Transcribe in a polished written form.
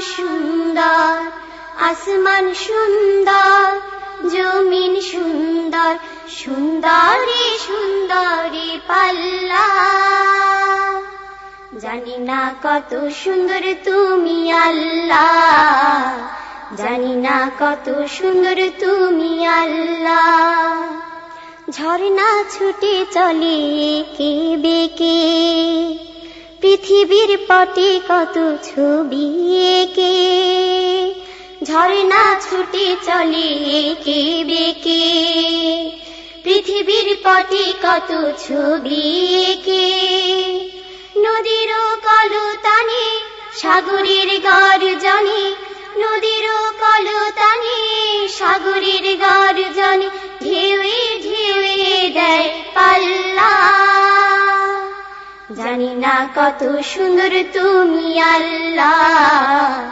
সুন্দর, আসমান সুন্দর, জমিন সুন্দর, সুন্দরী সুন্দরী পাল্লা। জানি না কত সুন্দর তুমি আল্লাহ, জানি না কত সুন্দর তুমি আল্লাহ। ঝর্ণা ছুটে চলে এঁকে বেঁকে, পৃথিবীর পটে কত ছবি এঁকে। ঝর্ণা ছুটে চলে এঁকে বেঁকে, পৃথিবীর পটে কত ছবি এঁকে। নদীর কলতানে সাগরের গর্জনে, নদীর কলতানে সাগরের গর্জনে, ঢেউয়ে ঢেউয়ে দেয় পাল্লা। জানি না কত সুন্দর তুমি আল্লাহ।